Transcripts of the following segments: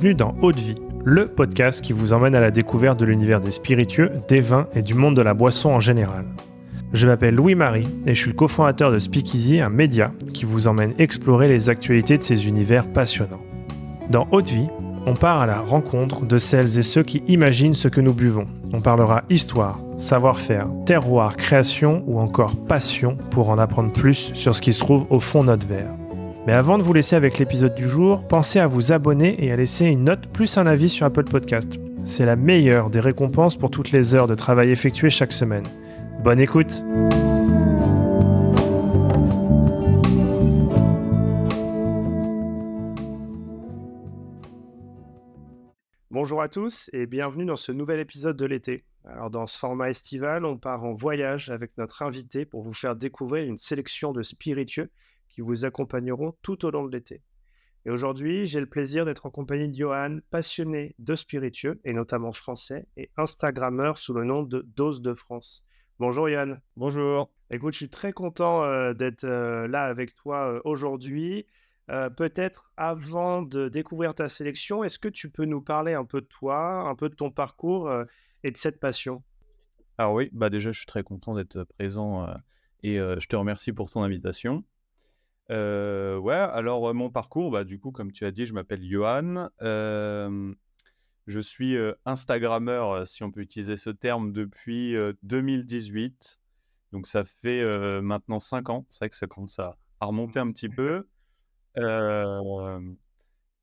bienvenue dans Eau de Vie, le podcast qui vous emmène à la découverte de l'univers des spiritueux, des vins et du monde de la boisson en général. Je m'appelle Louis-Marie et je suis le cofondateur de Speakeasy, un média qui vous emmène explorer les actualités de ces univers passionnants. Dans Eau de Vie, on part à la rencontre de celles et ceux qui imaginent ce que nous buvons. On parlera histoire, savoir-faire, terroir, création ou encore passion pour en apprendre plus sur ce qui se trouve au fond de notre verre. Mais avant de vous laisser avec l'épisode du jour, pensez à vous abonner et à laisser une note plus un avis sur Apple Podcast. C'est la meilleure des récompenses pour toutes les heures de travail effectuées chaque semaine. Bonne écoute! Bonjour à tous et bienvenue dans ce nouvel épisode de l'été. Alors dans ce format estival, on part en voyage avec notre invité pour vous faire découvrir une sélection de spiritueux qui vous accompagneront tout au long de l'été. Et aujourd'hui, j'ai le plaisir d'être en compagnie de Johan, passionné de spiritueux, et notamment français, et Instagrammeur sous le nom de Dose de France. Bonjour Johan. Bonjour. Écoute, je suis très content d'être là avec toi aujourd'hui. Peut-être avant de découvrir ta sélection, est-ce que tu peux nous parler un peu de toi, un peu de ton parcours et de cette passion? Alors oui, déjà je suis très content d'être présent et je te remercie pour ton invitation. Mon parcours, du coup, comme tu as dit, je m'appelle Johan. Je suis Instagrammeur, si on peut utiliser ce terme, depuis 2018. Donc ça fait maintenant 5 ans. C'est vrai que ça commence à remonter un petit peu. Euh,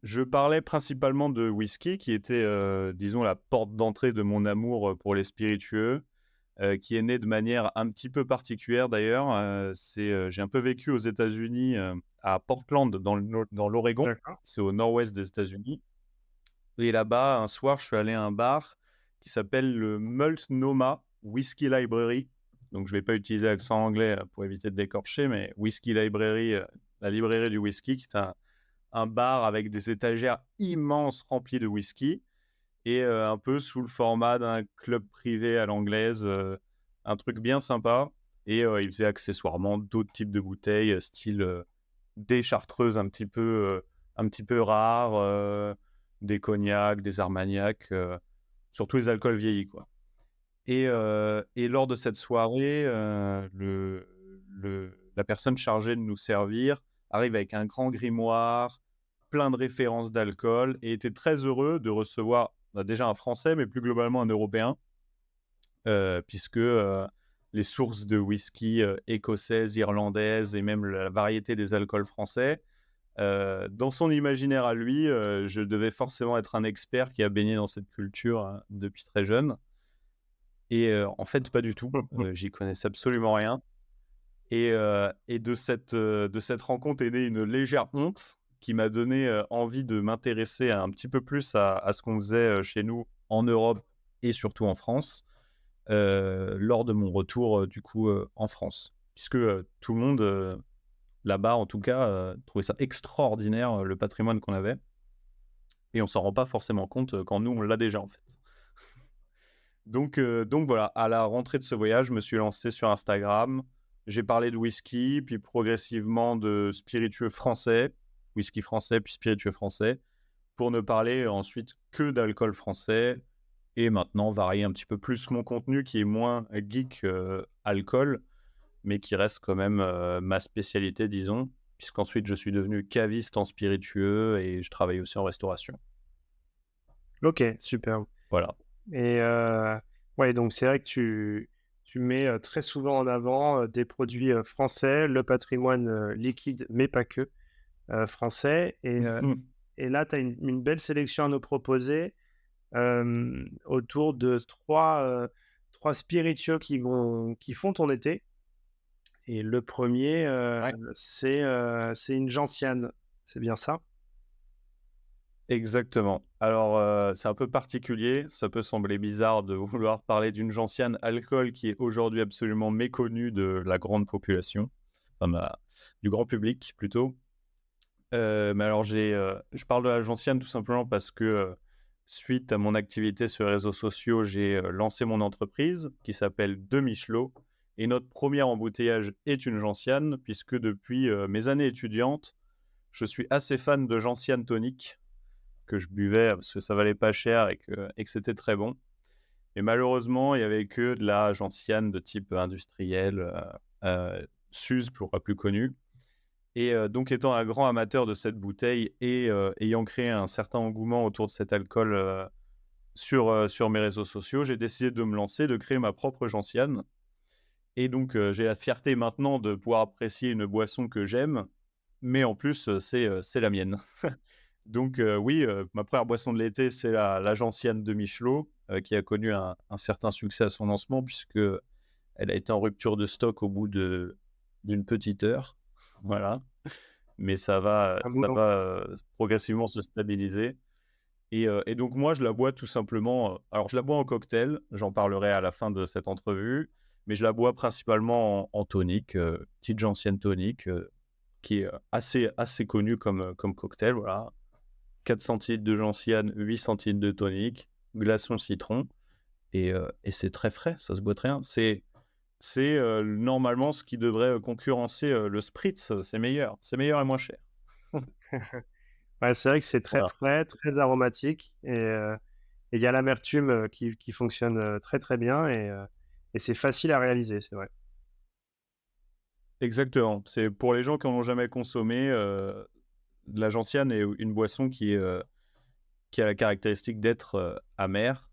je parlais principalement de whisky, qui était, disons, la porte d'entrée de mon amour pour les spiritueux. Qui est né de manière un petit peu particulière d'ailleurs. J'ai un peu vécu aux États-Unis, à Portland, dans l'Oregon. D'accord. C'est au nord-ouest des États-Unis. Et là-bas, un soir, je suis allé à un bar qui s'appelle le Multnomah Whisky Library. Donc, je ne vais pas utiliser l'accent anglais pour éviter de l'écorcher, mais Whisky Library, la librairie du whisky, qui est un bar avec des étagères immenses remplies de whisky. Et un peu sous le format d'un club privé à l'anglaise, un truc bien sympa. Et il faisait accessoirement d'autres types de bouteilles, style des chartreuses un petit peu rares, des cognacs, des armagnacs, surtout les alcools vieillis, quoi. Et lors de cette soirée, la personne chargée de nous servir arrive avec un grand grimoire, plein de références d'alcool, et était très heureux de recevoir déjà un Français, mais plus globalement un Européen, puisque les sources de whisky écossaises, irlandaises et même la variété des alcools français, dans son imaginaire à lui, je devais forcément être un expert qui a baigné dans cette culture depuis très jeune. Et en fait, pas du tout. J'y connaissais absolument rien. Et de cette rencontre est née une légère honte qui m'a donné envie de m'intéresser un petit peu plus à ce qu'on faisait chez nous en Europe et surtout en France, lors de mon retour du coup en France. Puisque tout le monde là-bas, en tout cas, trouvait ça extraordinaire, le patrimoine qu'on avait. Et on s'en rend pas forcément compte quand nous, on l'a déjà en fait. Donc voilà, à la rentrée de ce voyage, je me suis lancé sur Instagram. J'ai parlé de whisky, puis progressivement de spiritueux français, whisky français, puis spiritueux français, pour ne parler ensuite que d'alcool français, et maintenant varier un petit peu plus mon contenu, qui est moins geek alcool, mais qui reste quand même ma spécialité, disons, puisqu'ensuite je suis devenu caviste en spiritueux, et je travaille aussi en restauration. Ok, super. Voilà. Et ouais, donc c'est vrai que tu mets très souvent en avant des produits français, le patrimoine liquide, mais pas que, français. Et là, tu as une belle sélection à nous proposer autour de trois spiritueux qui font ton été. Et le premier, Ouais. c'est une gentiane. C'est bien ça? Exactement. Alors, c'est un peu particulier. Ça peut sembler bizarre de vouloir parler d'une gentiane alcool qui est aujourd'hui absolument méconnue de la grande population, enfin, du grand public plutôt. Mais alors, je parle de la gentiane tout simplement parce que, suite à mon activité sur les réseaux sociaux, j'ai lancé mon entreprise qui s'appelle De Michelot. Et notre premier embouteillage est une gentiane, puisque depuis mes années étudiantes, je suis assez fan de gentiane tonique. que je buvais parce que ça valait pas cher et que c'était très bon. Et malheureusement, il y avait que de la gentiane de type industriel, Suze pour la plus connue. Et donc étant un grand amateur de cette bouteille et ayant créé un certain engouement autour de cet alcool sur mes réseaux sociaux, j'ai décidé de me lancer, de créer ma propre gentiane. Et donc j'ai la fierté maintenant de pouvoir apprécier une boisson que j'aime, mais en plus c'est la mienne. Donc oui, ma première boisson de l'été, c'est la gentiane de Michelot, qui a connu un certain succès à son lancement puisque elle a été en rupture de stock au bout d'une petite heure. Voilà. Mais Un ça boulot. va progressivement se stabiliser. Et donc moi, je la bois tout simplement. Alors, je la bois en cocktail. J'en parlerai à la fin de cette entrevue. Mais je la bois principalement en tonique, petite gentiane tonique, qui est assez connue comme cocktail. Voilà. 4 centilitres de gentiane, 8 centilitres de tonique, glaçon citron. Et c'est très frais, ça se boit très bien. C'est normalement ce qui devrait concurrencer le spritz. C'est meilleur et moins cher. Ouais, c'est vrai que c'est très Voilà. frais, très aromatique et il y a l'amertume, qui fonctionne, très, très bien et c'est facile à réaliser, c'est vrai. Exactement. C'est pour les gens qui en ont jamais consommé, la gentiane est une boisson qui a la caractéristique d'être amère.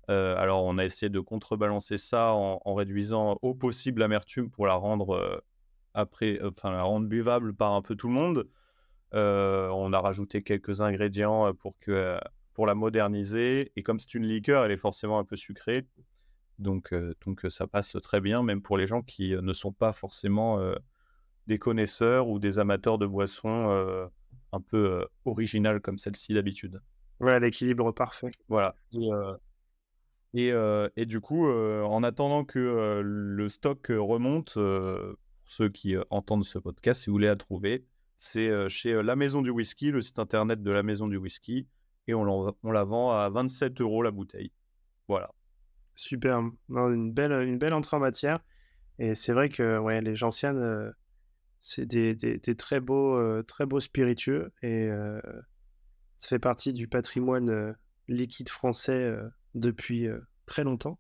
Alors, on a essayé de contrebalancer ça en réduisant au possible l'amertume pour la rendre enfin la rendre buvable par un peu tout le monde. On a rajouté quelques ingrédients pour la moderniser. Et comme c'est une liqueur, elle est forcément un peu sucrée. Donc ça passe très bien, même pour les gens qui ne sont pas forcément des connaisseurs ou des amateurs de boissons un peu originales comme celle-ci d'habitude. Ouais, l'équilibre parfait. Voilà. Et du coup, en attendant que le stock remonte, pour ceux qui entendent ce podcast, si vous voulez la trouver, c'est chez La Maison du Whisky, le site internet de La Maison du Whisky, et on la vend à 27 € la bouteille. Voilà. Superbe. Non, une belle entrée en matière et c'est vrai que, ouais, les gentianes, c'est des très beaux spiritueux et ça fait partie du patrimoine, liquide français, depuis, très longtemps.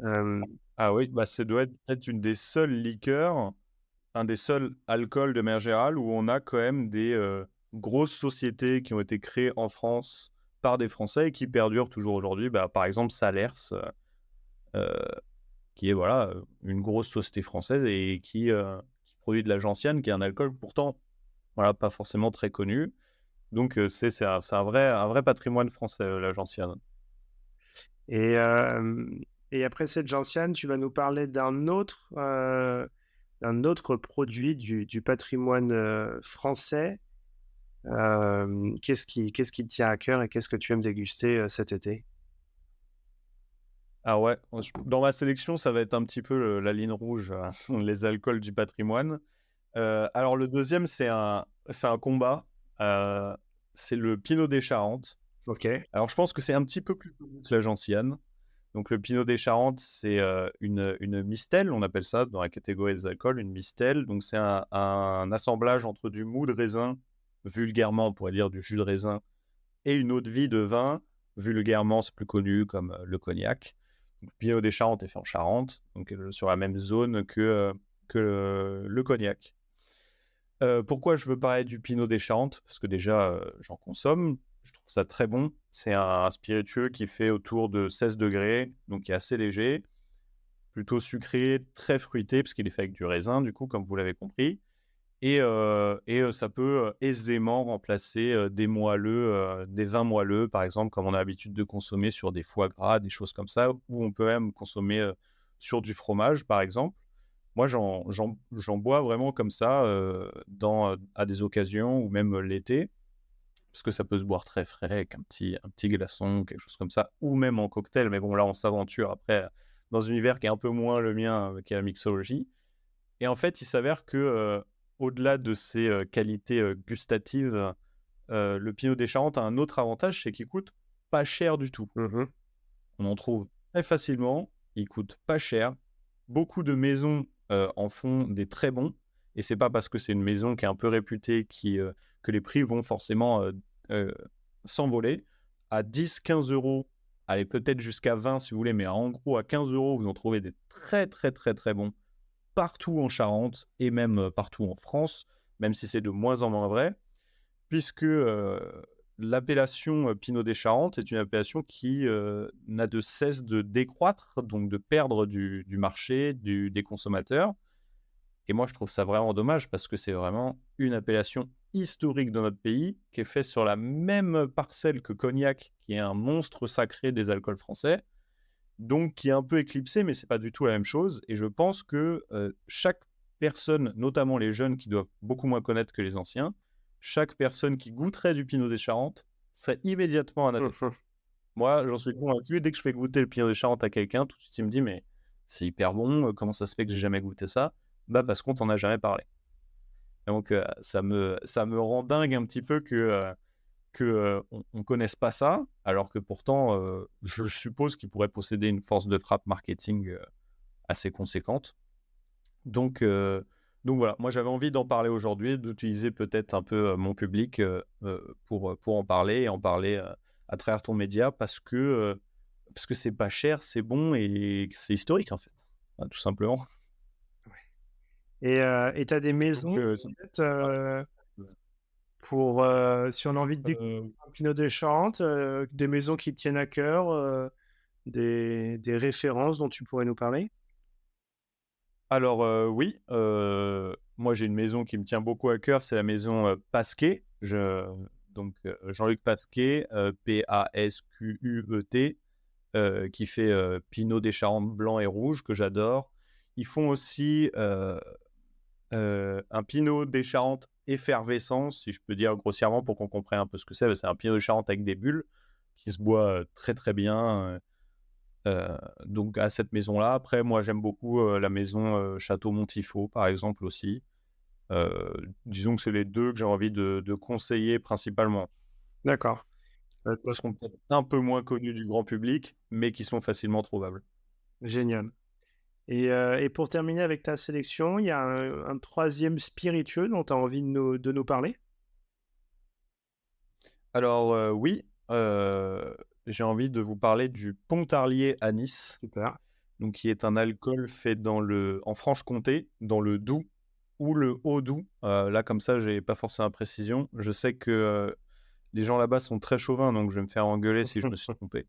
Hem, Ah oui, bah, ça doit être peut-être une des seules liqueurs, un des seuls alcools de manière générale où on a quand même des grosses sociétés qui ont été créées en France par des Français et qui perdurent toujours aujourd'hui. Bah, par exemple, Salers, euh, qui est voilà, une grosse société française et qui produit de la gentiane, qui est un alcool pourtant voilà, pas forcément très connu. Donc c'est un vrai patrimoine français, la gentiane. et hem et après cette gentiane, tu vas nous parler d'un autre produit du patrimoine, français. Qu'est-ce qui te tient à cœur et qu'est-ce que tu aimes déguster, cet été? Ah ouais, dans ma sélection, ça va être un petit peu la ligne rouge, les alcools du patrimoine. Alors le deuxième, c'est un combat. euh, c'est le Pinot des Charentes. OK. Alors je pense que c'est un petit peu plus connu que la gentiane. Donc le Pinot des Charentes, c'est une mistelle, on appelle ça dans la catégorie des alcools, une mistelle. Donc c'est un assemblage entre du mou de raisin, vulgairement on pourrait dire du jus de raisin, et une eau de vie de vin, vulgairement c'est plus connu comme le cognac. Donc, le Pinot des Charentes est fait en Charente, donc sur la même zone que le cognac. Pourquoi je veux parler du Pinot des Charentes? Parce que déjà, j'en consomme, je trouve ça très bon. C'est un spiritueux qui fait autour de 16 degrés, donc qui est assez léger, plutôt sucré, très fruité, parce qu'il est fait avec du raisin, du coup, comme vous l'avez compris. Et ça peut aisément remplacer des vins moelleux, par exemple, comme on a l'habitude de consommer sur des foie gras, des choses comme ça, ou on peut même consommer sur du fromage, par exemple. Moi, j'en bois vraiment comme ça à des occasions ou même l'été, parce que ça peut se boire très frais avec un petit glaçon, quelque chose comme ça, ou même en cocktail. Mais bon, là, on s'aventure après dans un univers qui est un peu moins le mien, qui est la mixologie. Et en fait, il s'avère que au-delà de ses qualités gustatives, le Pinot des Charentes a un autre avantage, c'est qu'il coûte pas cher du tout. Mmh. On en trouve très facilement, il coûte pas cher. Beaucoup de maisons en font des très bons, et c'est pas parce que c'est une maison qui est un peu réputée que les prix vont forcément s'envoler. À 10, 15 euros, allez, peut-être jusqu'à 20 si vous voulez, mais en gros, à 15 euros, vous en trouvez des très, très, très, très bons partout en Charente et même partout en France, même si c'est de moins en moins vrai, puisque l'appellation Pinot des Charentes est une appellation qui n'a de cesse de décroître, donc de perdre du marché, des consommateurs. Et moi, je trouve ça vraiment dommage parce que c'est vraiment une appellation historique de notre pays qui est faite sur la même parcelle que Cognac, qui est un monstre sacré des alcools français, donc qui est un peu éclipsé, mais c'est pas du tout la même chose. Et je pense que chaque personne, notamment les jeunes qui doivent beaucoup moins connaître que les anciens, chaque personne qui goûterait du Pinot des Charentes serait immédiatement un adepte. Moi, j'en suis convaincu. Dès que je fais goûter le Pinot des Charentes à quelqu'un, tout de suite, il me dit, mais c'est hyper bon, comment ça se fait que j'ai jamais goûté ça? Bah, parce qu'on t'en a jamais parlé. Donc, ça me rend dingue un petit peu on connaisse pas ça, alors que pourtant, je suppose qu'il pourrait posséder une force de frappe marketing assez conséquente. Donc, voilà, moi j'avais envie d'en parler aujourd'hui, d'utiliser peut-être un peu mon public pour en parler et en parler à travers ton média parce que c'est pas cher, c'est bon et c'est historique en fait, tout simplement. Et tu as des Donc, maisons, peut-être, pour, si on a envie de découvrir euh, un Pinot des Charentes, des maisons qui te tiennent à cœur, des références dont tu pourrais nous parler? Alors, oui, moi j'ai une maison qui me tient beaucoup à cœur, c'est la maison, Pasquet. Donc, Jean-Luc Pasquet, Pasquet, qui fait, Pinot des Charentes blanc et rouge que j'adore. Ils font aussi, un Pinot des Charentes effervescent, si je peux dire grossièrement pour qu'on comprenne un peu ce que c'est. C'est un Pinot des Charentes avec des bulles qui se boit, très, très bien, donc à cette maison-là. Après, moi, j'aime beaucoup la maison Château Montifaux, par exemple, aussi. Disons que c'est les deux que j'ai envie de conseiller principalement. D'accord. Qui seront peut-être un peu moins connus du grand public, mais qui sont facilement trouvables. Génial. Et pour terminer avec ta sélection, il y a un 3e spiritueux dont tu as envie de nous parler? Alors oui, j'ai envie de vous parler du Pontarlier à Nice, Super. donc qui est un alcool fait en Franche-Comté, dans le Doubs ou le Haut-Doubs. Là, comme ça, j'ai pas forcément la précision. Je sais que les gens là-bas sont très chauvins, donc je vais me faire engueuler si je me suis trompé.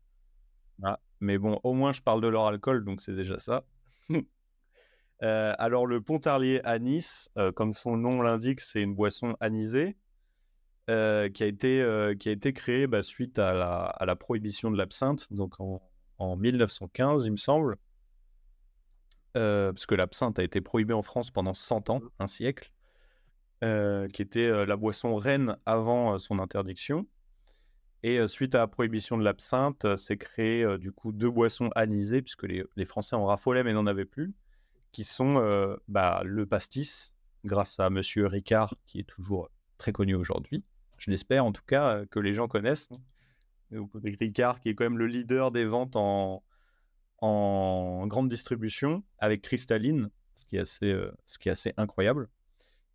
Ah, mais bon, au moins je parle de leur alcool, donc c'est déjà ça. Alors le Pontarlier à Nice, comme son nom l'indique, c'est une boisson anisée qui a été créée suite à la prohibition de l'absinthe, donc en 1915, il me semble, parce que l'absinthe a été prohibée en France pendant 100 ans, un siècle, qui était la boisson reine avant son interdiction. Et suite à la prohibition de l'absinthe, c'est créé du coup deux boissons anisées, puisque les Français en raffolaient mais n'en avaient plus, qui sont le pastis, grâce à Monsieur Ricard, qui est toujours très connu aujourd'hui. Je l'espère en tout cas que les gens connaissent. Donc, Ricard, qui est quand même le leader des ventes en grande distribution, avec Cristalline, ce qui est assez incroyable.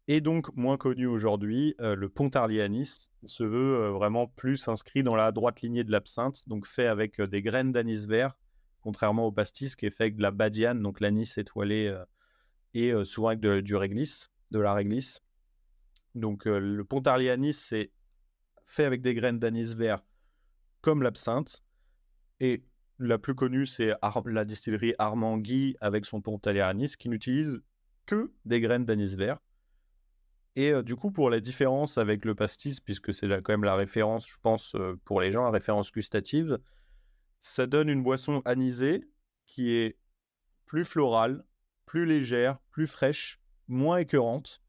Et donc, moins connu aujourd'hui, le Pontarlier à Nice se veut vraiment plus inscrit dans la droite lignée de l'absinthe, donc fait avec des graines d'anis vert, contrairement au pastis qui est fait avec de la badiane, donc l'anis étoilé, et souvent avec du réglisse, de la réglisse. Donc, le Pontarlier à Nice, c'est fait avec des graines d'anis vert comme l'absinthe. Et la plus connue, c'est la distillerie Armand Guy avec son Pontarlier à Nice, qui n'utilise que des graines d'anis vert. Et du coup, pour la différence avec le pastis, puisque c'est quand même la référence, je pense, pour les gens, la référence gustative, ça donne une boisson anisée qui est plus florale, plus légère, plus fraîche, moins écœurante,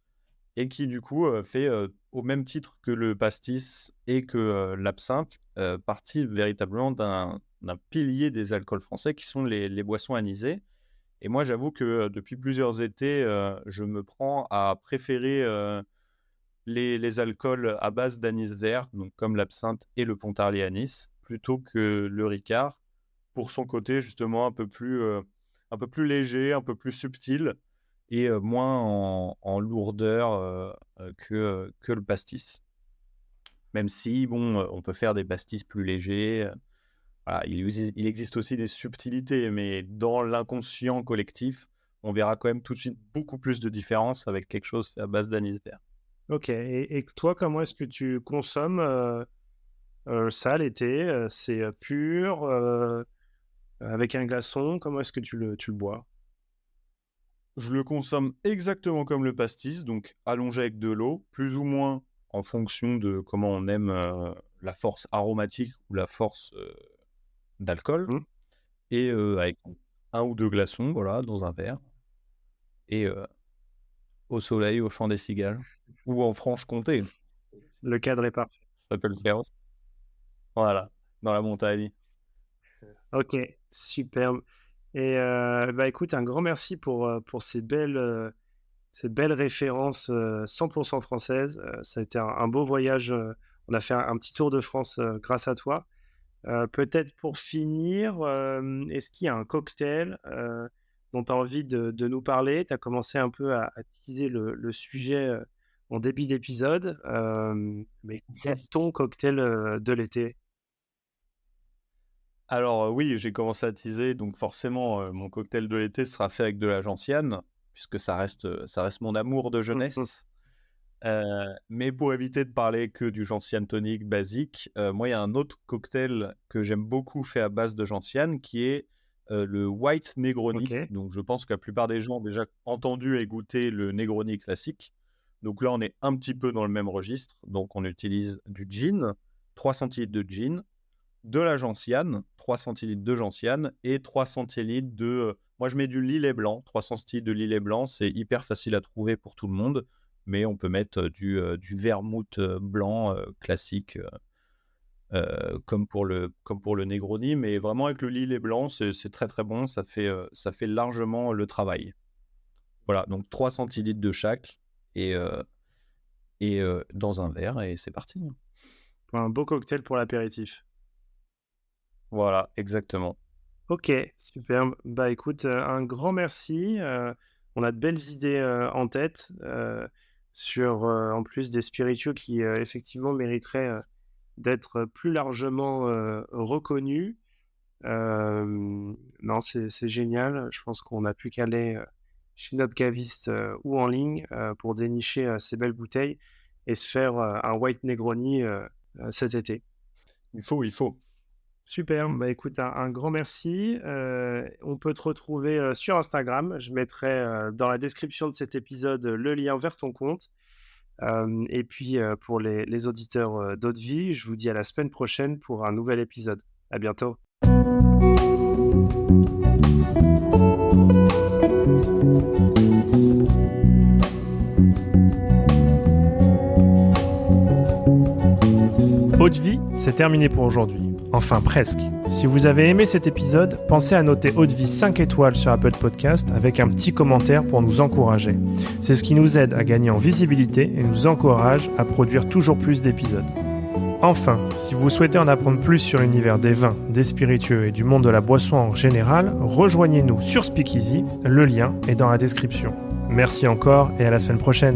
et qui du coup fait, au même titre que le pastis et que l'absinthe, partie véritablement d'un pilier des alcools français qui sont les boissons anisées. Et moi, j'avoue que depuis plusieurs étés, je me prends à préférer les alcools à base d'anis vert, donc comme l'absinthe et le Pontarlier anis, plutôt que le Ricard, pour son côté justement un peu plus léger, un peu plus subtil et moins en lourdeur que le pastis. Même si, bon, on peut faire des pastis plus légers. Voilà, il existe aussi des subtilités, mais dans l'inconscient collectif, on verra quand même tout de suite beaucoup plus de différence avec quelque chose fait à base d'anis vert. Ok, et toi, comment est-ce que tu consommes ça l'été? C'est pur, avec un glaçon? Comment est-ce que tu le bois? Je le consomme exactement comme le pastis, donc allongé avec de l'eau, plus ou moins en fonction de comment on aime la force aromatique ou la force d'alcool, Hmm. et avec un ou deux glaçons, voilà, dans un verre, et au soleil, au chant des cigales, ou en Franche-Comté, Le cadre est parfait. ça peut le faire aussi. Voilà, dans la montagne. Ok, superbe. Et bah écoute, un grand merci pour ces belles références 100% françaises. Ça a été un beau voyage. On a fait un petit tour de France grâce à toi. Peut-être pour finir, est-ce qu'il y a un cocktail dont tu as envie de nous parler? Tu as commencé un peu à teaser le sujet en début d'épisode, mais quel est ton cocktail de l'été? Alors oui, j'ai commencé à teaser, donc forcément, mon cocktail de l'été sera fait avec de la gentiane, puisque ça reste mon amour de jeunesse. Mais pour éviter de parler que du gentiane tonique basique, moi, il y a un autre cocktail que j'aime beaucoup fait à base de gentiane qui est, le White Negroni. Ok, Donc je pense que la plupart des gens ont déjà entendu et goûté le Negroni classique. Donc là, on est un petit peu dans le même registre. Donc on utilise du gin, 3 centilitres de gin, de la gentiane, 3 centilitres de gentiane et 3 centilitres de, moi je mets du lillet blanc, 300 centilitres de lillet blanc, c'est hyper facile à trouver pour tout le monde, mais on peut mettre du vermouth blanc classique, comme pour le Negroni, mais vraiment avec le lillet blanc, c'est très très bon, ça fait largement le travail. Voilà, donc 3 centilitres de chaque et, dans un verre et c'est parti. un beau cocktail pour l'apéritif. Voilà, exactement. Ok, superbe. Bah écoute, un grand merci. On a de belles idées en tête sur, en plus des spiritueux qui effectivement mériteraient d'être plus largement reconnus. Non, c'est génial. Je pense qu'on n'a plus qu'à aller chez notre caviste ou en ligne pour dénicher ces belles bouteilles et se faire un White Negroni cet été. Il faut. Super, bah écoute, un grand merci. On peut te retrouver sur Instagram. Je mettrai dans la description de cet épisode le lien vers ton compte. Et puis pour les auditeurs d'Haute-Vie, je vous dis à la semaine prochaine pour un nouvel épisode. À bientôt. Haute-Vie, c'est terminé pour aujourd'hui. Enfin presque. Si vous avez aimé cet épisode, pensez à noter Haute-Vie 5 étoiles sur Apple Podcast avec un petit commentaire pour nous encourager. C'est ce qui nous aide à gagner en visibilité et nous encourage à produire toujours plus d'épisodes. Enfin, si vous souhaitez en apprendre plus sur l'univers des vins, des spiritueux et du monde de la boisson en général, rejoignez-nous sur Speakeasy, le lien est dans la description. Merci encore et à la semaine prochaine.